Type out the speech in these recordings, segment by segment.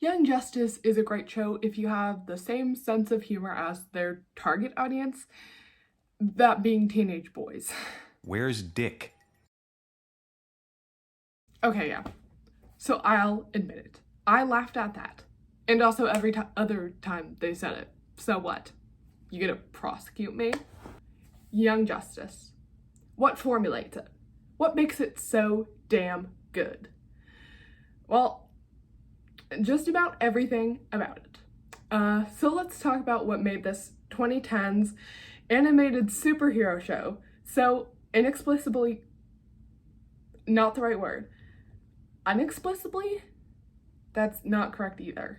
Young Justice is a great show if you have the same sense of humor as their target audience, that being teenage boys. Where's Dick? Okay, yeah. So I'll admit it. I laughed at that. And also every other time they said it. So what? You gonna prosecute me? Young Justice. What formulates it? What makes it so damn good? Well, just about everything about it. So let's talk about what made this 2010s animated superhero show so inexplicably, not the right word, unexplicably? That's not correct either.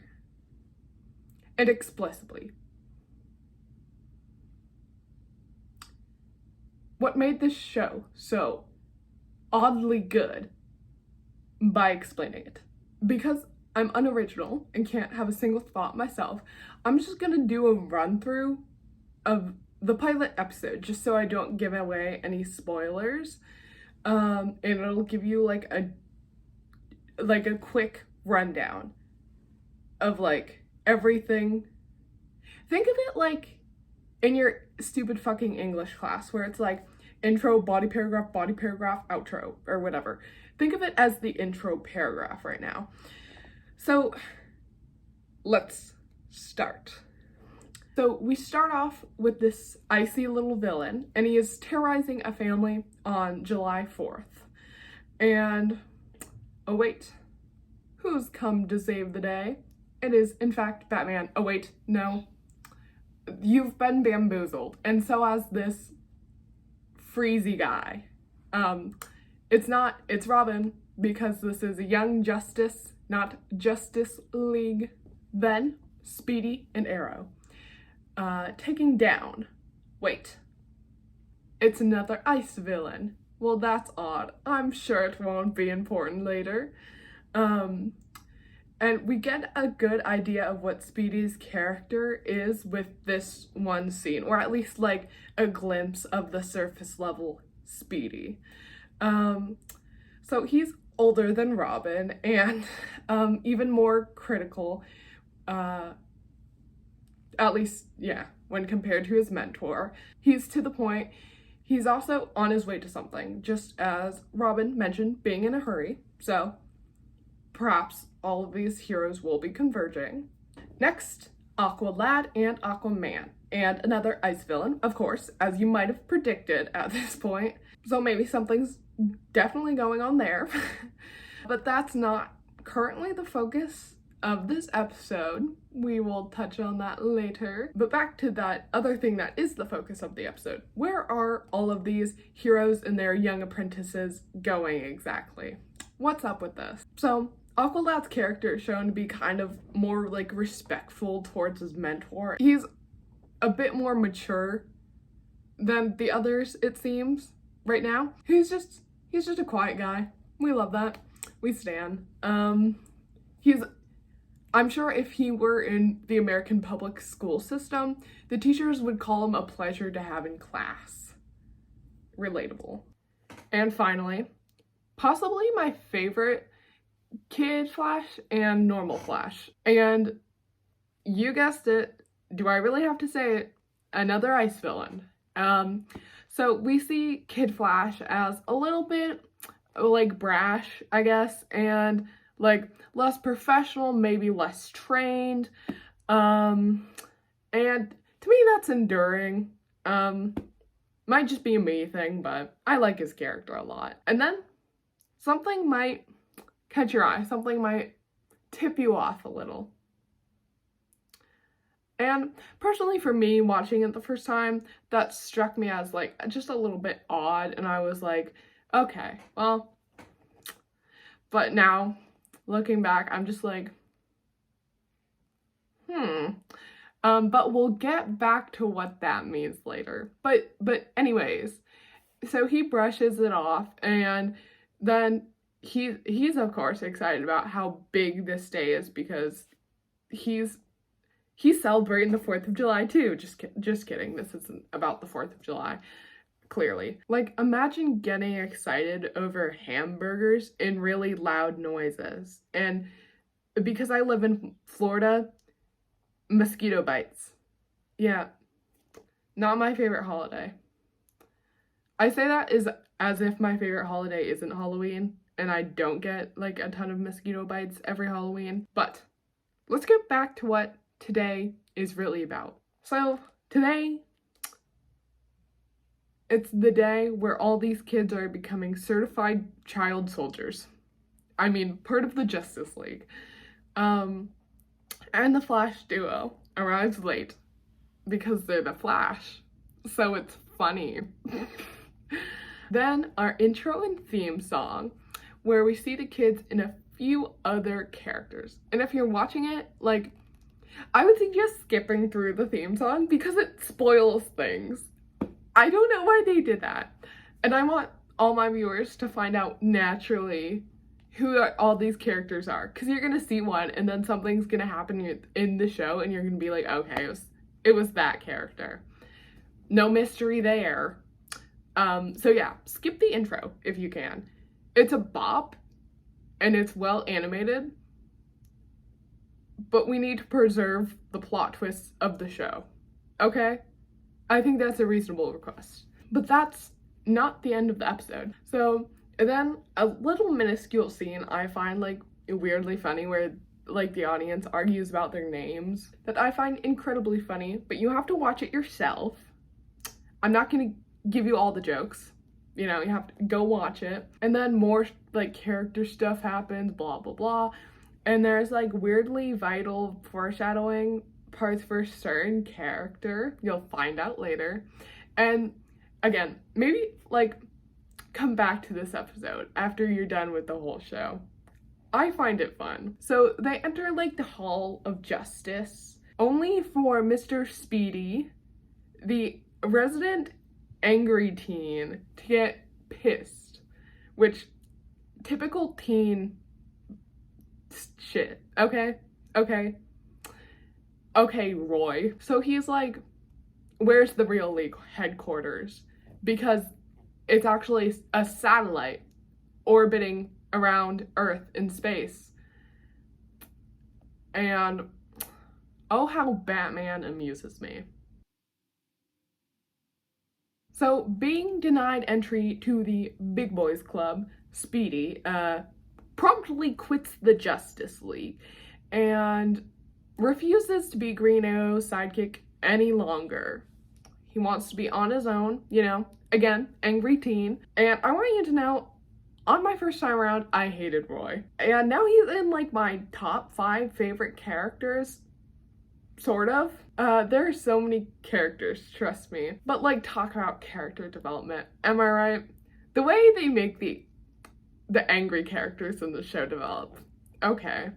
Inexplicably. What made this show so oddly good by explaining it. Because I'm unoriginal and can't have a single thought myself, I'm just gonna do a run through of the pilot episode just so I don't give away any spoilers. And it'll give you like a quick rundown of like everything. Think of it like in your stupid fucking English class where it's like intro, body paragraph, outro, or whatever. Think of it as the intro paragraph right now. So let's start. So we start off with this icy little villain, and he is terrorizing a family on July 4th. And, oh wait, who's come to save the day? It is, in fact, Batman. Oh wait, no. You've been bamboozled, and so has this freezy guy. It's Robin, because this is a Young Justice, not Justice League. Then, Speedy and Arrow. Taking down. Wait. It's another ice villain. Well, that's odd. I'm sure it won't be important later. And we get a good idea of what Speedy's character is with this one scene, or at least like a glimpse of the surface level Speedy. So he's older than Robin and even more critical, at least, yeah, when compared to his mentor. He's to the point, he's also on his way to something, just as Robin mentioned, being in a hurry. So perhaps all of these heroes will be converging. Next, Aqualad and Aquaman, and another ice villain, of course, as you might have predicted at this point. So maybe something's definitely going on there. But that's not currently the focus of this episode. We will touch on that later. But back to that other thing that is the focus of the episode. Where are all of these heroes and their young apprentices going exactly? What's up with this? So Aqualad's character is shown to be kind of more like respectful towards his mentor. He's a bit more mature than the others, it seems, right now. He's just a quiet guy. We love that. We stan. I'm sure if he were in the American public school system, the teachers would call him a pleasure to have in class. Relatable. And finally, possibly my favorite, Kid Flash and normal Flash. And you guessed it, do I really have to say it? Another ice villain. So we see Kid Flash as a little bit like brash, I guess, and like less professional, maybe less trained. And to me that's enduring. Might just be a me thing, but I like his character a lot. And then something might catch your eye, something might tip you off a little. And personally for me, watching it the first time, that struck me as like just a little bit odd, and I was like, okay, well, but now looking back, I'm just like, but we'll get back to what that means later. But anyways, so he brushes it off, and then he's of course excited about how big this day is, because he's celebrating the 4th of July too. Just kidding. This isn't about the 4th of July, clearly. Like, imagine getting excited over hamburgers and really loud noises. And because I live in Florida, mosquito bites. Yeah, not my favorite holiday. I say that is as if my favorite holiday isn't Halloween and I don't get like a ton of mosquito bites every Halloween. But let's get back to what today is really about. So today, it's the day where all these kids are becoming certified child soldiers. I mean, part of the Justice League. And the Flash duo arrives late because they're the Flash. So it's funny. Then our intro and theme song, where we see the kids in a few other characters. And if you're watching it, like, I would suggest skipping through the theme song because it spoils things. I don't know why they did that. And I want all my viewers to find out naturally who all these characters are. Because you're going to see one and then something's going to happen in the show and you're going to be like, okay, it was that character. No mystery there. So yeah, skip the intro if you can. It's a bop and it's well animated, but we need to preserve the plot twists of the show. Okay? I think that's a reasonable request. But that's not the end of the episode. So then a little minuscule scene I find like weirdly funny where like the audience argues about their names that I find incredibly funny, but you have to watch it yourself. I'm not gonna give you all the jokes. You know, you have to go watch it. And then more like character stuff happens, blah, blah, blah. And there's like weirdly vital foreshadowing parts for a certain character. You'll find out later. And again, maybe like come back to this episode after you're done with the whole show. I find it fun. So they enter like the Hall of Justice, only for Mr. Speedy, the resident angry teen, to get pissed, which typical teen shit. Okay, Roy. So he's like, where's the real league headquarters? Because it's actually a satellite orbiting around Earth in space. And oh, how Batman amuses me. So, being denied entry to the Big Boys Club, Speedy promptly quits the Justice League and refuses to be Green Arrow's sidekick any longer. He wants to be on his own, you know, again, angry teen. And I want you to know, on my first time around, I hated Roy. And now he's in like my top 5 favorite characters. Sort of. There are so many characters, trust me. But like, talk about character development. Am I right? The way they make the angry characters in the show develop. Okay.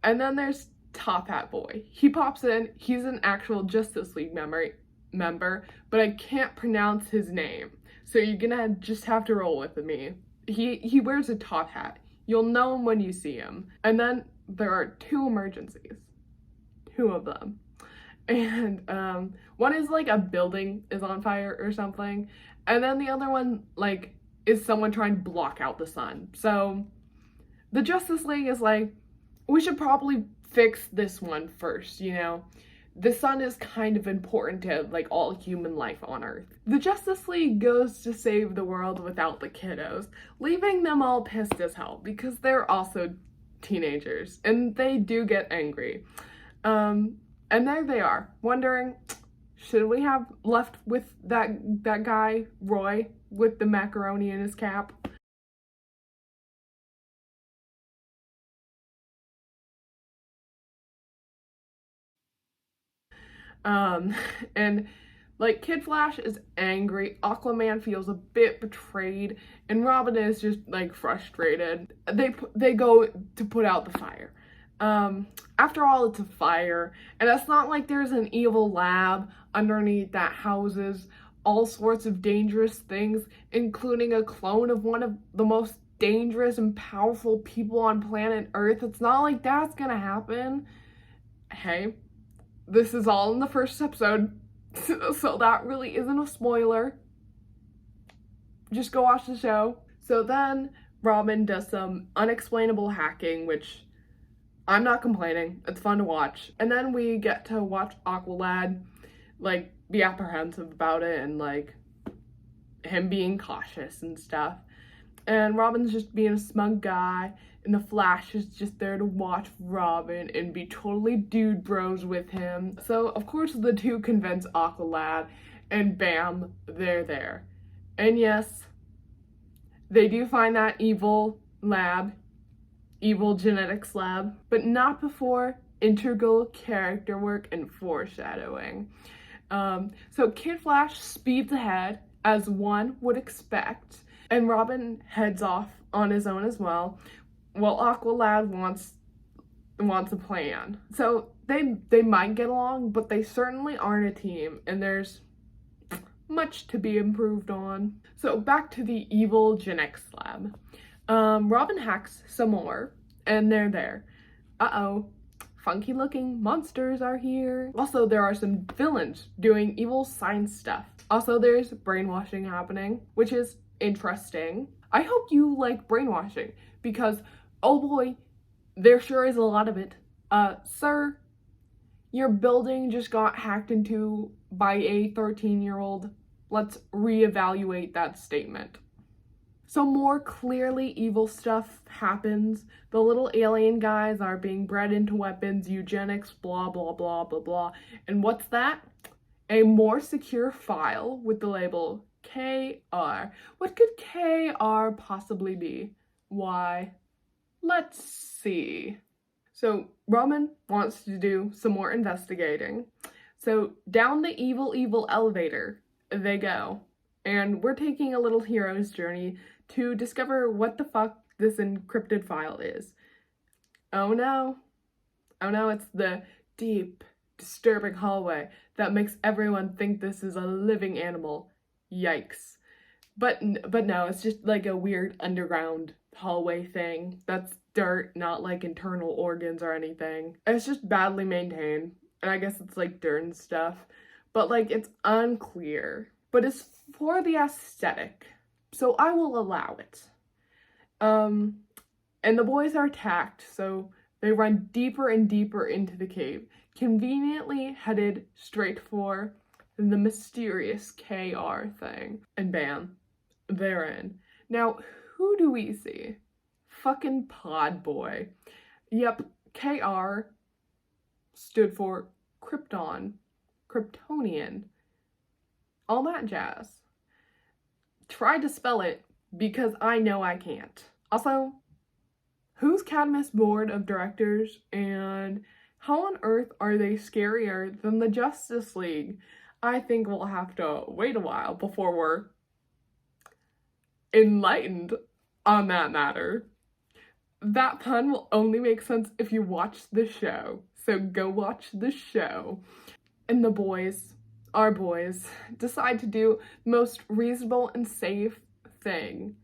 And then there's Top Hat Boy. He pops in. He's an actual Justice League member, but I can't pronounce his name. So you're gonna just have to roll with me. He wears a top hat. You'll know him when you see him. And then there are 2 emergencies. 2 of them. And one is like a building is on fire or something. And then the other one like is someone trying to block out the sun. So the Justice League is like, we should probably fix this one first, you know? The sun is kind of important to like all human life on Earth. The Justice League goes to save the world without the kiddos, leaving them all pissed as hell because they're also teenagers and they do get angry. And there they are, wondering, should we have left with that guy, Roy, with the macaroni in his cap? And like Kid Flash is angry, Aquaman feels a bit betrayed, and Robin is just like frustrated. They go to put out the fire. After all, it's a fire, and it's not like there's an evil lab underneath that houses all sorts of dangerous things, including a clone of one of the most dangerous and powerful people on planet Earth. It's not like that's gonna happen. Hey, this is all in the first episode, so that really isn't a spoiler. Just go watch the show. So then Robin does some unexplainable hacking, which I'm not complaining. It's fun to watch. And then we get to watch Aqualad, like, be apprehensive about it and, like, him being cautious and stuff. And Robin's just being a smug guy, and the Flash is just there to watch Robin and be totally dude bros with him. So, of course, the two convince Aqualad, and bam, they're there. And yes, they do find that evil genetics lab, but not before integral character work and foreshadowing. So Kid Flash speeds ahead, as one would expect, and Robin heads off on his own as well, while Aqualad wants a plan. So they might get along, but they certainly aren't a team, and there's much to be improved on. So back to the evil genetics lab. Robin hacks some more, and they're there. Uh-oh. Funky looking monsters are here. Also, there are some villains doing evil science stuff. Also, there's brainwashing happening, which is interesting. I hope you like brainwashing, because, oh boy, there sure is a lot of it. Sir, your building just got hacked into by a 13-year-old. Let's reevaluate that statement. So more clearly evil stuff happens. The little alien guys are being bred into weapons, eugenics, blah, blah, blah, blah, blah. And what's that? A more secure file with the label KR. What could KR possibly be? Why? Let's see. So Robin wants to do some more investigating. So down the evil elevator they go. And we're taking a little hero's journey to discover what the fuck this encrypted file is. Oh no, it's the deep, disturbing hallway that makes everyone think this is a living animal. Yikes. But no, it's just like a weird underground hallway thing. That's dirt, not like internal organs or anything. It's just badly maintained, and I guess it's like dirt and stuff. But like, it's unclear. But it's for the aesthetic, so I will allow it. And the boys are attacked, so they run deeper and deeper into the cave, conveniently headed straight for the mysterious KR thing. And bam, they're in. Now, who do we see? Fucking Pod Boy. Yep, KR stood for Kryptonian. All that jazz. Try to spell it, because I know I can't. Also, who's Cadmus board of directors, and how on earth are they scarier than the Justice League? I think we'll have to wait a while before we're enlightened on that matter. That pun will only make sense if you watch the show, so go watch the show. And the boys, our boys, decide to do the most reasonable and safe thing.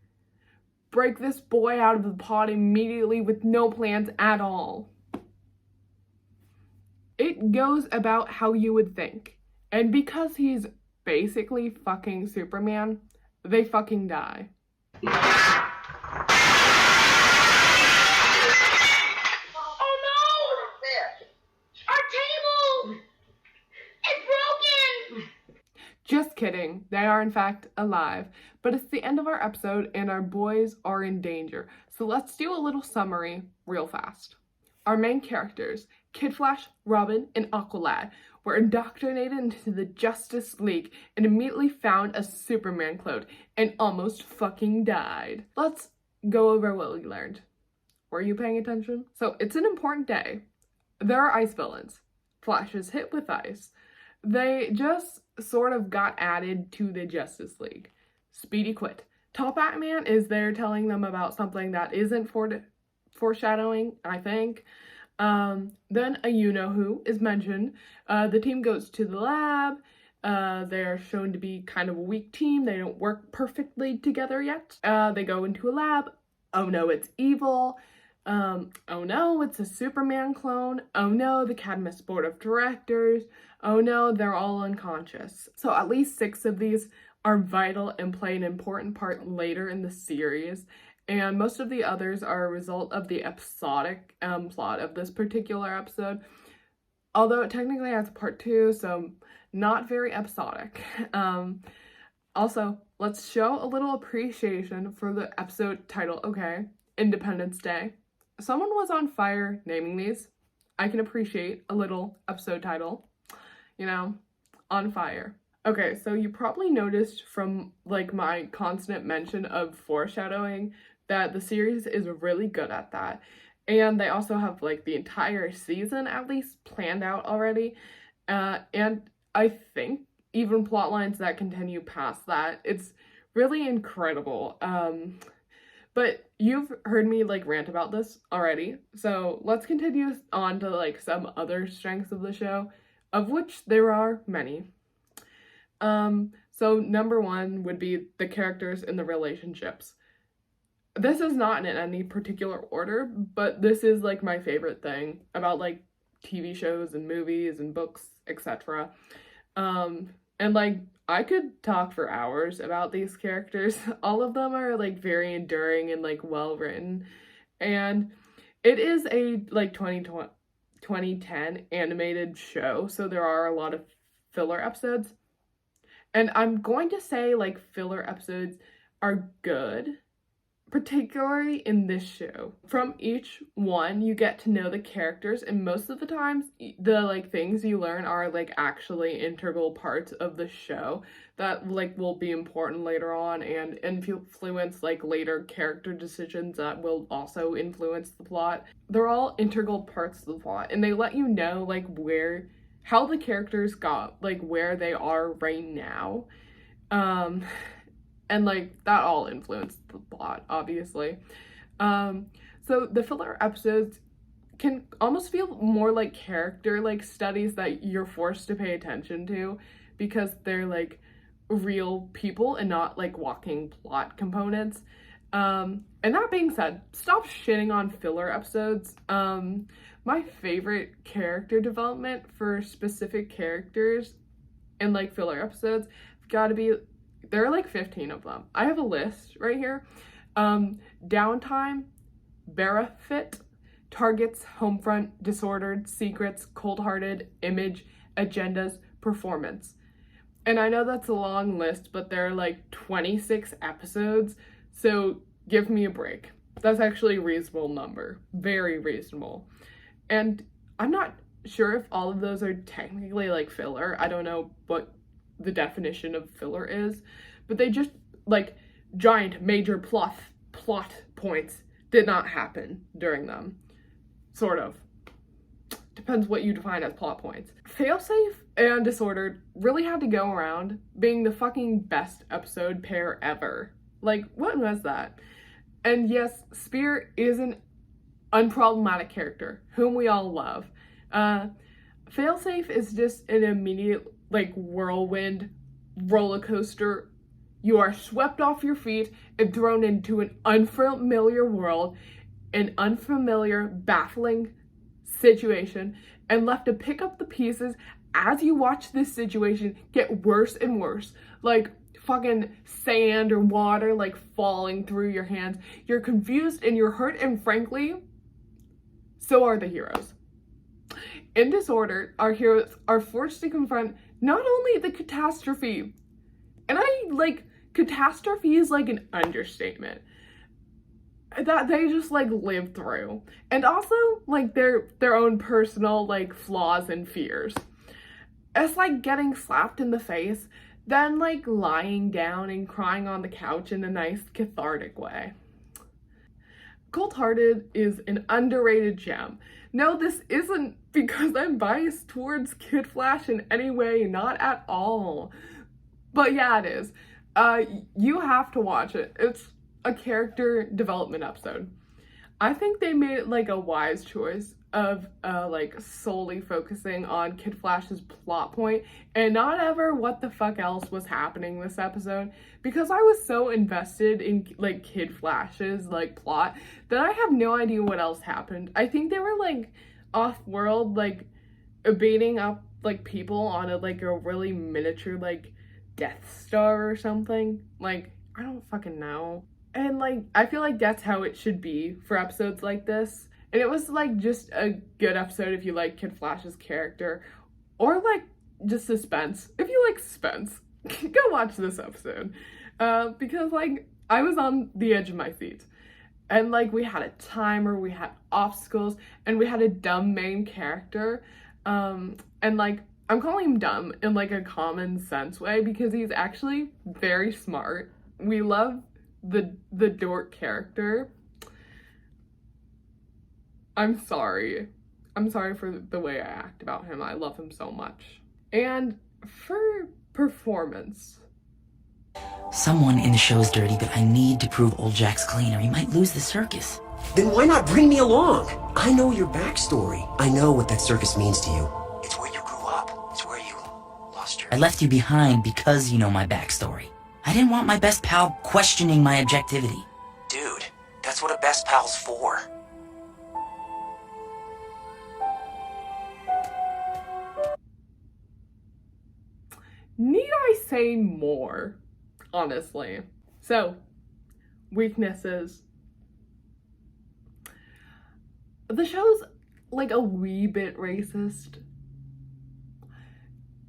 Break this boy out of the pod immediately with no plans at all. It goes about how you would think. And because he's basically fucking Superman, they fucking die. Just kidding, they are in fact alive, but it's the end of our episode and our boys are in danger. So let's do a little summary real fast. Our main characters, Kid Flash, Robin, and Aqualad, were indoctrinated into the Justice League and immediately found a Superman clone and almost fucking died. Let's go over what we learned. Were you paying attention? So it's an important day. There are ice villains. Flash is hit with ice. They just sort of got added to the Justice League. Speedy quit. Top Batman is there telling them about something that isn't foreshadowing, I think. Then a you-know-who is mentioned. The team goes to the lab. They are shown to be kind of a weak team. They don't work perfectly together yet. They go into a lab. Oh no, it's evil. Oh no, it's a Superman clone. Oh no, the Cadmus board of directors. Oh no, they're all unconscious. So at least 6 of these are vital and play an important part later in the series. and most of the others are a result of the episodic plot of this particular episode, although it technically has a part 2, so not very episodic. Also, let's show a little appreciation for the episode title, okay? Independence Day. Someone was on fire naming these. I can appreciate a little episode title, you know, on fire. Okay, so you probably noticed from like my constant mention of foreshadowing that the series is really good at that. And they also have like the entire season at least planned out already. And I think even plot lines that continue past that. It's really incredible. But you've heard me like rant about this already. So let's continue on to like some other strengths of the show, of which there are many. So number 1 would be the characters and the relationships. This is not in any particular order, but this is like my favorite thing about like TV shows and movies and books, etc. And like I could talk for hours about these characters. All of them are like very enduring and like well written. And it is a like 2010 animated show, so there are a lot of filler episodes. And I'm going to say like filler episodes are good, particularly in this show. From each one, you get to know the characters, and most of the times, the like things you learn are like actually integral parts of the show that like will be important later on and influence like later character decisions that will also influence the plot. They're all integral parts of the plot, and they let you know like how the characters got like where they are right now. And like that all influenced the plot, obviously. So the filler episodes can almost feel more like character like studies that you're forced to pay attention to because they're like real people and not like walking plot components. And that being said, stop shitting on filler episodes. My favorite character development for specific characters in like filler episodes gotta be, there are like 15 of them. I have a list right here. Downtime, Barafit, Targets, Homefront, Disordered, Secrets, Coldhearted, Image, Agendas, Performance. And I know that's a long list, but there are like 26 episodes, so give me a break. That's actually a reasonable number. Very reasonable. And I'm not sure if all of those are technically like filler. I don't know what the definition of filler is, but they just like giant major plot points did not happen during them. Sort of. Depends what you define as plot points. Failsafe and Disordered really had to go around being the fucking best episode pair ever. Like, what was that? And yes, Spear is an unproblematic character whom we all love. Failsafe is just an immediate like whirlwind roller coaster. You are swept off your feet and thrown into an unfamiliar world, an unfamiliar, baffling situation, and left to pick up the pieces as you watch this situation get worse and worse. Like fucking sand or water like falling through your hands. You're confused and you're hurt, and frankly, so are the heroes. In Disorder, our heroes are forced to confront not only the catastrophe, and catastrophe is like an understatement, that they just like live through, and also like their own personal like flaws and fears. It's like getting slapped in the face, then like lying down and crying on the couch in a nice cathartic way. Coldhearted is an underrated gem. No, this isn't because I'm biased towards Kid Flash in any way, not at all. But yeah, it is. You have to watch it. It's a character development episode. I think they made it like a wise choice of like solely focusing on Kid Flash's plot point and not ever what the fuck else was happening this episode, because I was so invested in like Kid Flash's like plot that I have no idea what else happened. I think they were like off-world like beating up like people on a like a really miniature like Death Star or something. Like I don't fucking know. And like, I feel like that's how it should be for episodes like this. And it was like just a good episode if you like Kid Flash's character, or like just suspense. If you like suspense, go watch this episode. Because like, I was on the edge of my seat. And like, we had a timer, we had obstacles, and we had a dumb main character. And like, I'm calling him dumb in like a common sense way because he's actually very smart. We love the dork character. I'm sorry. I'm sorry for the way I act about him. I love him so much. And for performance. Someone in the show's dirty, but I need to prove old Jack's clean or he might lose the circus. Then why not bring me along? I know your backstory. I know what that circus means to you. It's where you grew up. It's where you lost your... I left you behind because you know my backstory. I didn't want my best pal questioning my objectivity. Dude, that's what a best pal's for. Need I say more? Honestly. So, weaknesses. The show's like a wee bit racist.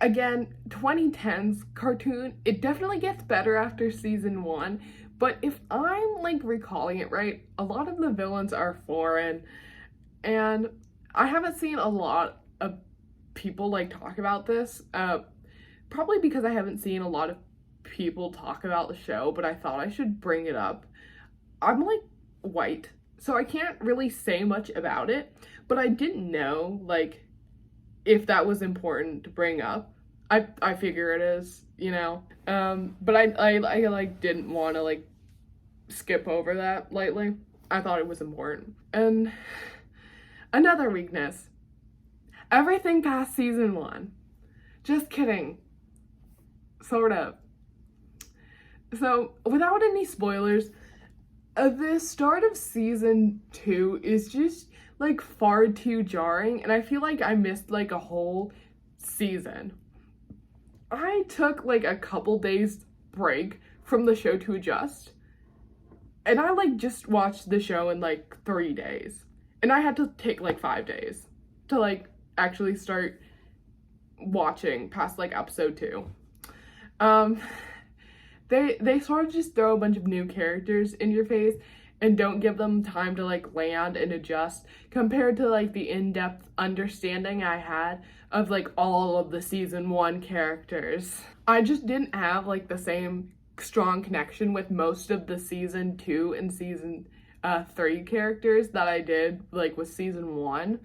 Again, 2010's cartoon, it definitely gets better after season 1, but if I'm like recalling it right, a lot of the villains are foreign, and I haven't seen a lot of people like talk about this, probably because I haven't seen a lot of people talk about the show, but I thought I should bring it up. I'm like white, so I can't really say much about it, but I didn't know like if that was important to bring up. I figure it is, you know. But I like didn't want to like skip over that lightly. I thought it was important. And another weakness. Everything past season 1. Just kidding. Sort of. So, without any spoilers, the start of season 2 is just like far too jarring, and I feel like I missed like a whole season. I took like a couple days break from the show to adjust, and I like just watched the show in like 3 days, and I had to take like 5 days to like actually start watching past like episode 2. They sort of just throw a bunch of new characters in your face and don't give them time to like land and adjust compared to like the in-depth understanding I had of like all of the season 1 characters. I just didn't have like the same strong connection with most of the season 2 and season 3 characters that I did like with season 1.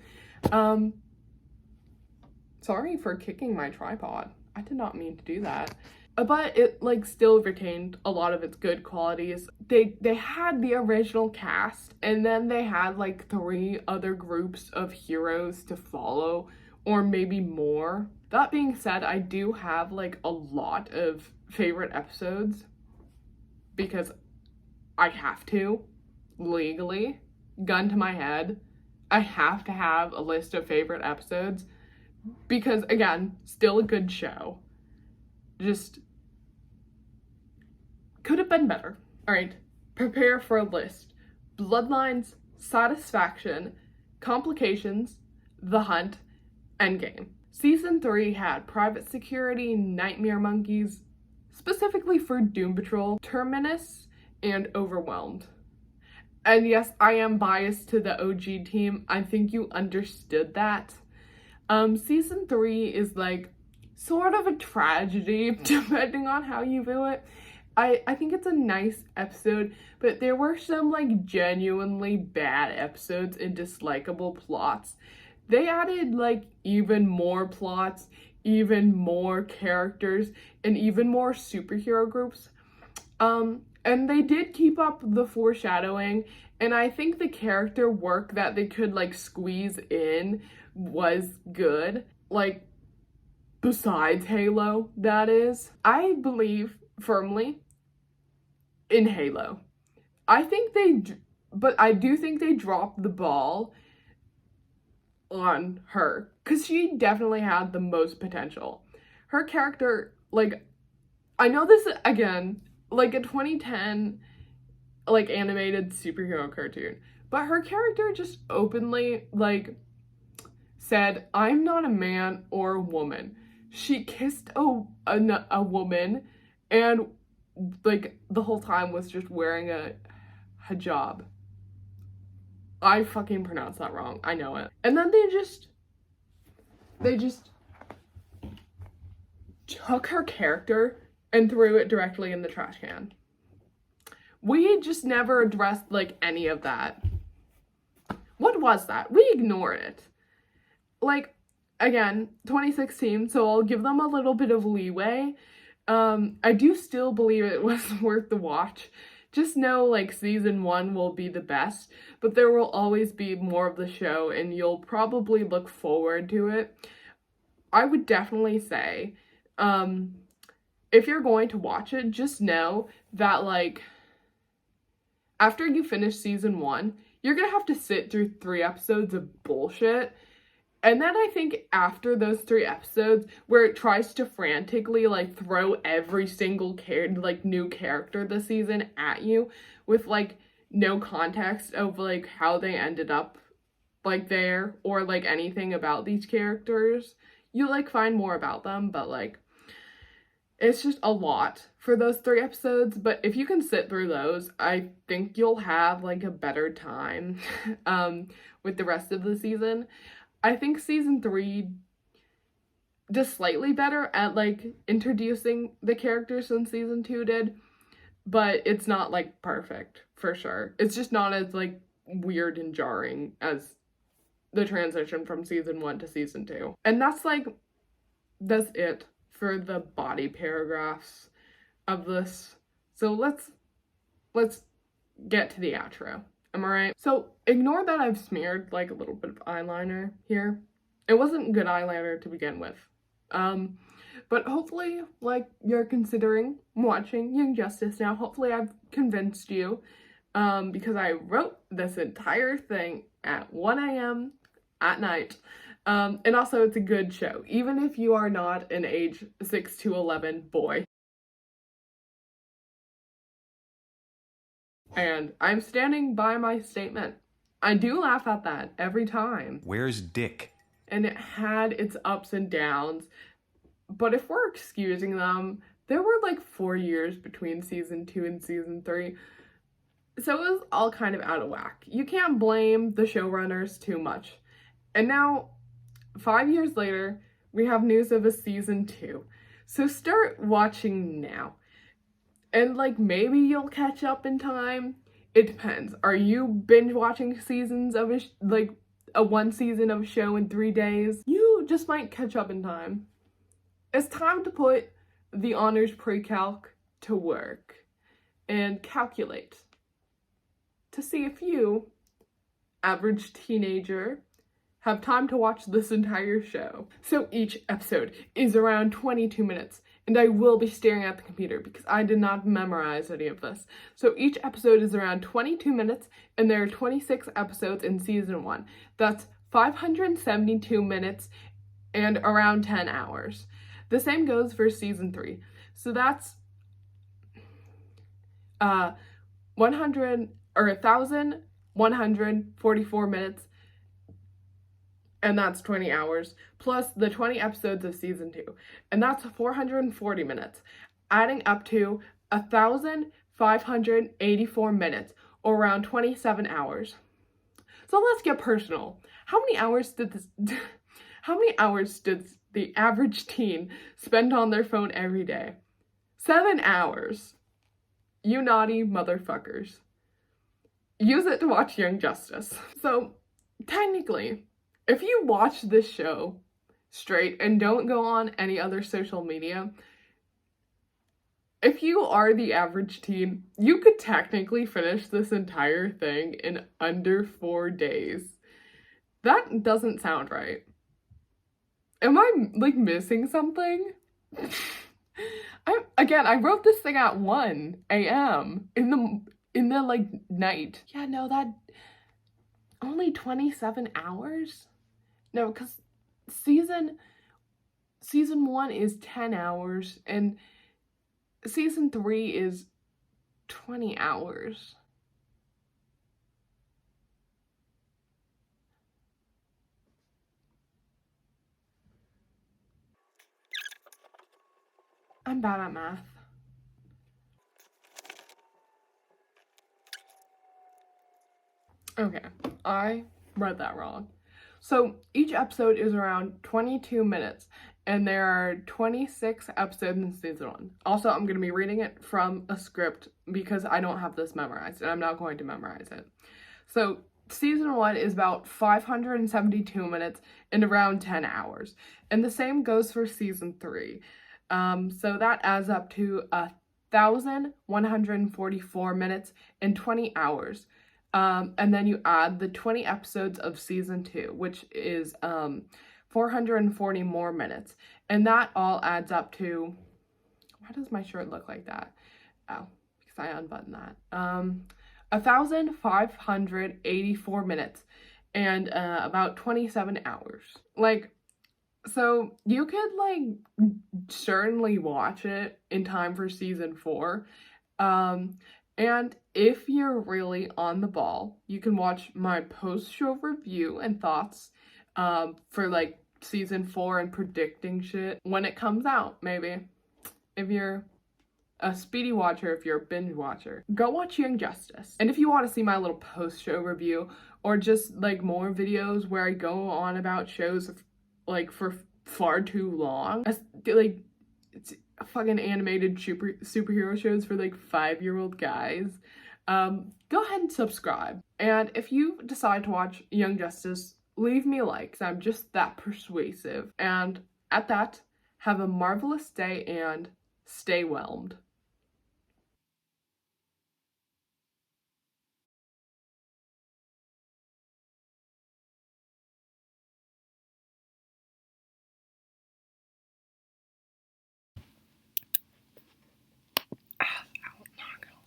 Sorry for kicking my tripod. I did not mean to do that. But it like still retained a lot of its good qualities. They had the original cast, and then they had like 3 other groups of heroes to follow, or maybe more. That being said, I do have like a lot of favorite episodes because I have to, legally, gun to my head. I have to have a list of favorite episodes because, again, still a good show. Just could have been better. All right, prepare for a list. Bloodlines, Satisfaction, Complications, The Hunt, Endgame. Season 3 had Private Security, Nightmare Monkeys, specifically for Doom Patrol, Terminus, and Overwhelmed. And yes, I am biased to the OG team. I think you understood that. Season 3 is like sort of a tragedy, depending on how you view it. I think it's a nice episode, but there were some like genuinely bad episodes and dislikable plots. They added like even more plots, even more characters, and even more superhero groups. And they did keep up the foreshadowing, and I think the character work that they could like squeeze in was good. Like, besides Halo, that is. I believe firmly in Halo. I do think they dropped the ball on her, because she definitely had the most potential. Her character, like, I know this, again, like in 2010, like animated superhero cartoon. But her character just openly like said, "I'm not a man or a woman." She kissed a woman, and like the whole time was just wearing a hijab. I fucking pronounced that wrong. I know it. And then they just took her character and threw it directly in the trash can. We just never addressed like any of that. What was that? We ignored it. Like, again, 2016, so I'll give them a little bit of leeway. I do still believe it was worth the watch. Just know, like, season 1 will be the best, but there will always be more of the show, and you'll probably look forward to it. I would definitely say, if you're going to watch it, just know that, like, after you finish season 1, you're gonna have to sit through 3 episodes of bullshit. And then I think after those 3 episodes, where it tries to frantically, like, throw every single new character this season at you with, like, no context of, like, how they ended up, like, there, or, like, anything about these characters, you, like, find more about them, but, like, it's just a lot for those 3 episodes. But if you can sit through those, I think you'll have, like, a better time, with the rest of the season. I think season 3 does slightly better at, like, introducing the characters than season 2 did, but it's not, like, perfect, for sure. It's just not as, like, weird and jarring as the transition from season 1 to season 2. And that's it for the body paragraphs of this. So let's get to the outro. Am I right? So ignore that I've smeared like a little bit of eyeliner here. It wasn't good eyeliner to begin with. But hopefully, like, you're considering watching Young Justice now. Hopefully I've convinced you, because I wrote this entire thing at 1 a.m. at night. And also it's a good show, even if you are not an age 6 to 11 boy. And I'm standing by my statement. I do laugh at that every time. Where's Dick? And it had its ups and downs. But if we're excusing them, there were like 4 years between season 2 and season 3. So it was all kind of out of whack. You can't blame the showrunners too much. And now, 5 years later, we have news of a season 2. So start watching now. And, like, maybe you'll catch up in time. It depends. Are you binge watching seasons of a 1 season of a show in 3 days? You just might catch up in time. It's time to put the honors pre-calc to work and calculate to see if you, average teenager, have time to watch this entire show. So each episode is around 22 minutes. And I will be staring at the computer because I did not memorize any of this. So each episode is around 22 minutes, and there are 26 episodes in season 1. That's 572 minutes and around 10 hours. The same goes for season 3. So that's 1,144 minutes, and that's 20 hours, plus the 20 episodes of season 2, and that's 440 minutes, adding up to 1,584 minutes, or around 27 hours. So let's get personal. How many hours did the average teen spend on their phone every day? 7 hours. You naughty motherfuckers. Use it to watch Young Justice. So, technically, if you watch this show straight and don't go on any other social media, if you are the average teen, you could technically finish this entire thing in under 4 days. That doesn't sound right. Am I, like, missing something? I wrote this thing at 1 a.m. in the like, night. Yeah, no, that... Only 27 hours? No, because season 1 is 10 hours, and season 3 is 20 hours. I'm bad at math. Okay, I read that wrong. So each episode is around 22 minutes, and there are 26 episodes in season 1. Also, I'm going to be reading it from a script because I don't have this memorized, and I'm not going to memorize it. So season 1 is about 572 minutes and around 10 hours. And the same goes for season 3. So that adds up to 1,144 minutes and 20 hours. And then you add the 20 episodes of season 2, which is 440 more minutes. And that all adds up to, why does my shirt look like that? Oh, because I unbuttoned that. 1,584 minutes and about 27 hours. Like, so you could like certainly watch it in time for season 4. And if you're really on the ball, you can watch my post-show review and thoughts for like season 4 and predicting shit when it comes out, maybe. If you're a speedy watcher, if you're a binge watcher, go watch Young Justice. And if you want to see my little post-show review or just like more videos where I go on about shows like for far too long, like it's fucking animated superhero shows for like 5-year-old guys, go ahead and subscribe. And if you decide to watch Young Justice, leave me a like, because I'm just that persuasive. And at that, have a marvelous day and stay whelmed.